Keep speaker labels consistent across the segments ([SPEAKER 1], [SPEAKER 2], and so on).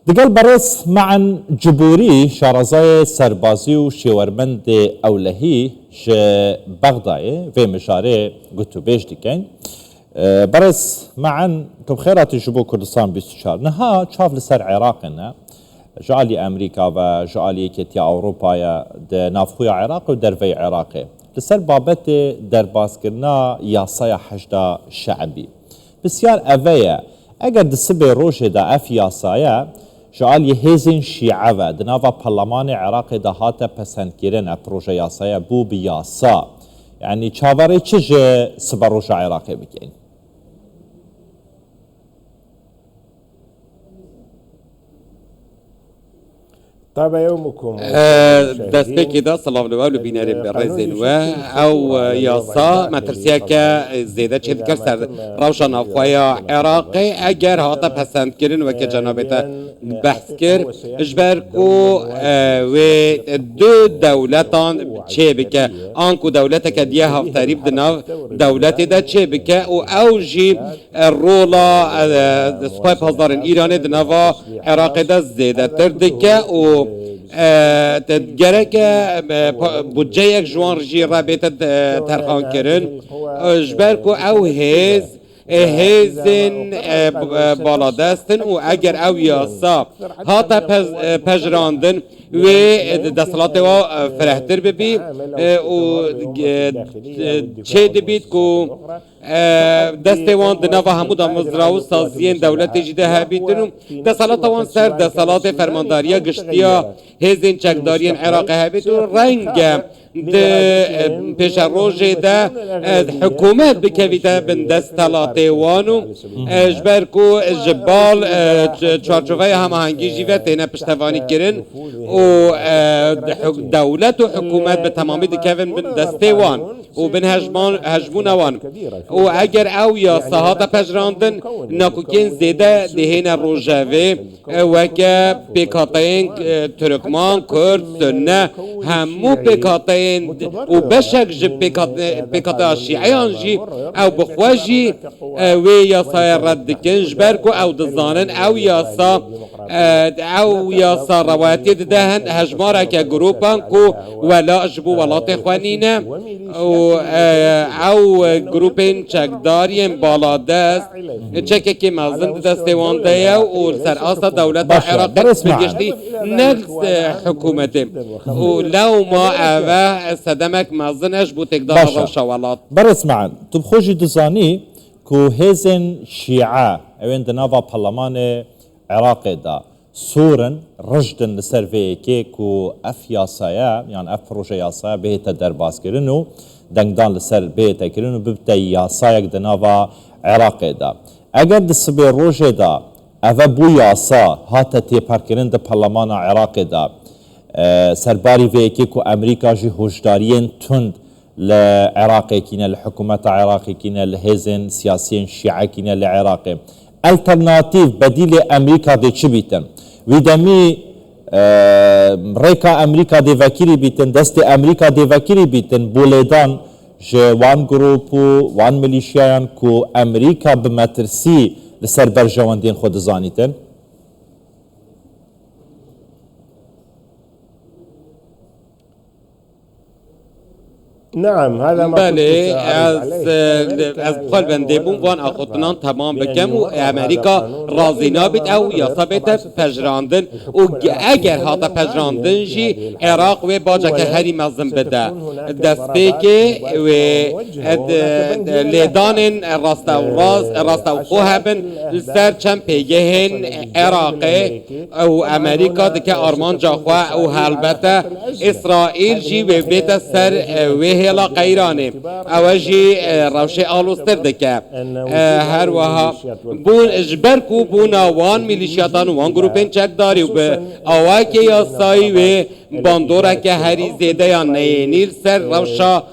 [SPEAKER 1] دقل برس معا جبوري شارزای سربازی و شیورمند اولهی ش بغدای في مشارع قلتو بيش ديكين برس معا كبخيرات جبو كردستان 24 نها شاف لسر عراقنا جعلي امريكا و جعلي كتيا اوروبا ده نافخويا عراق و درفي عراقي لسر بابت درباس كرنا ياسايا حشدا شعبي بسيار اويا اگر دسبه روشه دا اف ياسايا جعل يهزن شيعة و دناوا برلمان عراق دا هاتا پسند كيرن پروژه ياسايا بو بياسا يعني چاوره چج سبا روشه عراقي بكين
[SPEAKER 2] طاب يومكم
[SPEAKER 3] دستك دا سلام لوالو بيناري برزين و او ياسا مترسيك زيادة چه ذكر سر روشن افوايا عراقي اگر هاتا پسند كرن و که جنابتا بحث كر اجبركو و دو دولتان چه بك انكو دولتك ديه هفتاريب دناو دولت دا چه بك او جي الرولا سپاي پازدارن ايران دناوا عراقي دا زيادة تردك و تدگرک بودجه یک جوان رجی رابطه ترخان کرن اجبر کو او هزن بالا دستن و اگر او یاسا هاتا پجراندن و دستلات و فرهتر ببی و چه دبید کو دستوان دنوا همود مزراو سازین دولت جده هبیدن دستلات وان سر دستلات فرمانداریا گشتیا هزین چکدارین عراق هبیدن رنگ پیش روژه ده حکومت بکویده بن دستلات وانو اجبر کو جبال چارچوبه هماهنگی جیوه تینه پشتوانی کرن و دولت و حکومت به تمامی دکوین بن دستوان و بن هجمون وان و اگر او یا صحات پجراندن ناکوکین زیده دهین روژوه و که پیکاتین ترکمان کرد سنه همو پیکاتین و بشک جب پیکاتا شیعیان جی او بخواجی و یاسا رد کنج برکو او دزانن او یاسا روایتی دهن هجمارا که گروپان کو ولا اجبو ولات خوانینه او گروپین چکداریم بالا دست چکه که مازن دستوان ده و سر آسا دولت عراق بگشتی نقص حکومته و لو ما اوه صدمك مازنش بو تقدار روشوالات
[SPEAKER 1] برس معا تبخوجي دزاني كو هزن شيعة اوين دنافا برلمان عراق دا سورن رجدن لسر فيكي كو اف ياسايا يعني اف بروجه ياسايا بهتا درباس كرنو دنگدان لسر بهتا كرنو ببتا ياسايا دنافا عراق دا اگر دسبي روجه دا اوه بو ياسا هاتا تيبار كرن دا برلمان عراق دا سرباری ویکی کو امریکا جی هوشدارین تند لعراقی کینه لحکومت عراقی کینه لهزن سیاسین شیعه کینه لعراقی الترناتیف بدیل امریکا دی چی بیتن ویدمی ریکا امریکا دی وکیری بیتن دست امریکا دی وکیری بیتن بولیدان جه وان گروپ و وان ملیشیان کو امریکا بمترسی لسر برجواندین خود زانیتن
[SPEAKER 2] نعم هذا ما
[SPEAKER 3] بله از بخال بنده بون وان اخوتنان تمام بکم و امریکا راضی نابید او یا ثابت پجراندن و اگر هاتا پجراندن جی عراق و باجا که هری مزم بده دسته که و لیدان راست و خوهبن سر چند پیگهن عراقی و امریکا دکه آرمان جاخواه و حلبته اسرائیل جی و بیت سر و هلا قیرانه اوجی روشه آلوستر دکه هر وها بون اجبر کو بونا وان میلیشیاتان وان گروپین چک داری و به آواکی یا سایی و باندورا که هری زیده یا نینیر سر روشا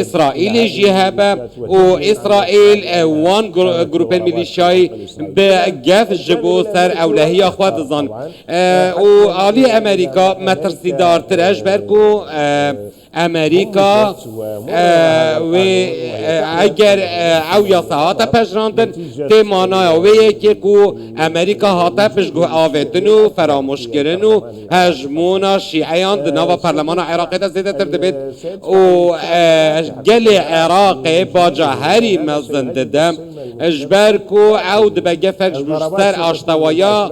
[SPEAKER 3] اسرائیل جیهبه و اسرائیل وان گروپین میلیشیای به گف جبو سر اولهی خود زن و آلی امریکا مترسی دارتر اجبر کو امریکا دا و اگر او یاسا هاتا پجراندن تی مانایا و یکی کو امریکا هاتا پشگو آویتن و فراموش کرن و هجمونا شیعیان دناوا پرلمان عراقی دا زیده تر دبید و گل عراقی با جهری مزن ددم اجبر کو او دبگه فکش بشتر آشتوایا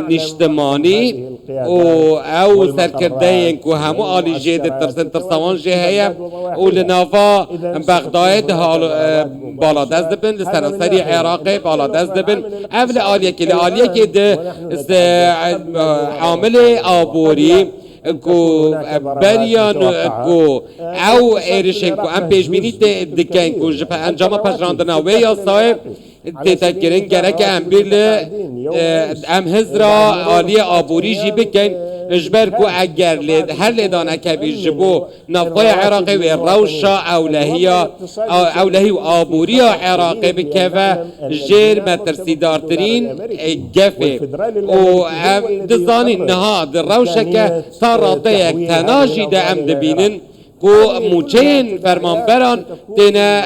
[SPEAKER 3] نشتمانی و او سرکرده کو همو آلی جیده ترسن ترسوان جه هیا و لنافا بغداد بالا دست دبن لسرانسری عراقی بالا دست دبن اول آلیه که ده عامل آبوری کو بریان کو او ایرشن کو ام پیشبینی دکن کو انجام پجراندن و یا صاحب تتکرین گرک ام بیل ام هزرا آلی آبوری جی بکن اجبر کو اگر هر لیدانه کبیر جبو نفقای عراقی و روشا اولهی و آبوری عراقی بکوه جیر مترسیدارترین گفه و دزانی نهاد روشا که تا راته یک تناجی ده ام دبینن کو موچین فرمانبران دینا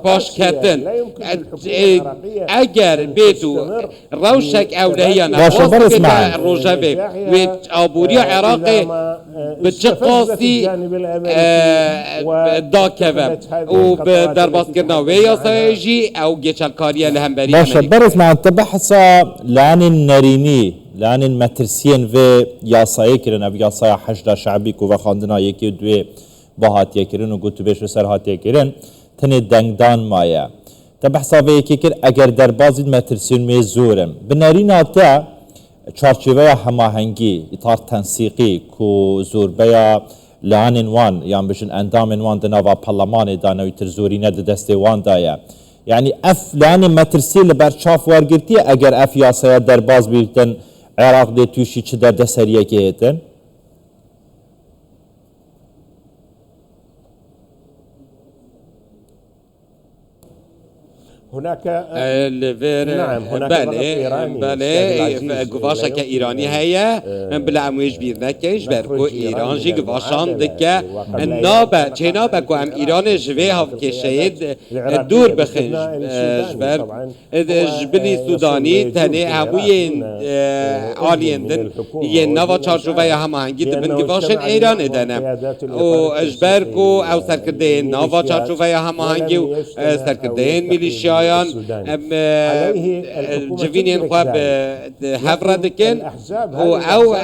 [SPEAKER 3] پاش کتن اگر بیتو روشک اولهی نفاس که روژوه و آبوری عراقی به چه قاسی داکوه و به درباس کرنا و یاسایجی او گچلکاری لهمبری
[SPEAKER 1] باشا برز مع انت بحثا لعن النريني لعن المترسين في ياساي كرن او ياساي حشد شعبي كو وخاندنا يكي دوي باهات يكرن و قلتو بيش سرهات يكرن تني دنگدان مايا تبحثا في يكي كر اگر در بازي المترسين مي زورم بنارينا تا چارچوبه هماهنگی اطار تنسيقي كو زوربيا لعن وان يعني بشن اندام وان دناوا پرلمان دانوي ترزورينه دستي وان دايا يعني اف لعن مترسي لبرچاف ورگرتي اگر اف ياسايا در باز بيرتن عراق دي توشي چه در دسريه كيتن
[SPEAKER 2] هناك
[SPEAKER 3] نعم هناك بله گواشا که ایرانی هیا بلا امویش بیر نکش برکو ایران جی گواشان دکه نابه چه نابه که هم ایران جوه هف که شهید دور بخنج جبر جبلی سودانی تنه هموی آلیندن یه نوا چارچوبه هماهنگی دبن گواشن ایران دنه و اجبر کو او سرکرده نوا چارچوبه هماهنگی و سرکرده میلیشیا جوینین خواب هفره دکن او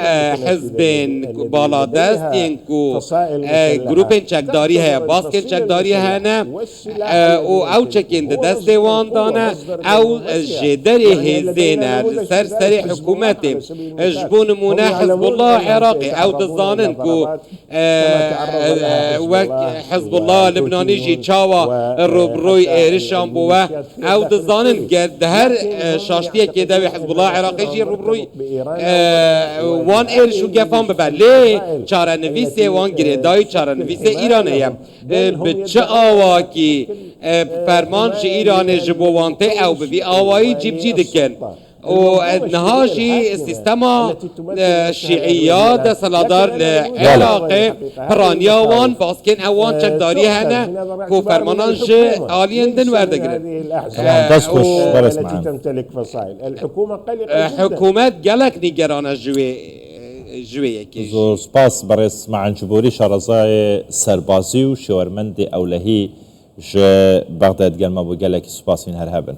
[SPEAKER 3] حزبین بالا دستین کو گروپین چکداری هیا باسکن چکداری هنه او چکین دست وان دانه او جدر هزینه سر حکومت جبون مونه حزب الله عراقي او دزانن کو حزب الله لبناني جي تشاوا روبروي ايرشان بوه او دزانن گرد هر شاشتیه که دوی حزب الله عراقی جی روبروی وان ایرشو گفان ببر لی چاره نویسه وان گریدای چاره نویسه ایرانه یم به چه آواکی فرمانش ایرانه جبو وانته او ببی آوایی جیب جی دکن و نهاجي سيستما شيعيات سلادار العراقي برانيا وان باسكن اوان چکداری هنه کو فرمانان جه آلين دن وردگرن
[SPEAKER 2] التي تمتلك فصائل الحكومة قلقة
[SPEAKER 3] حكومات قلق نگران جوي يكي
[SPEAKER 1] زور سپاس برس مع جبوري شارزای سربازي و شورمند اولهي ج بغداد گلما بو قلق سپاسين هر هبن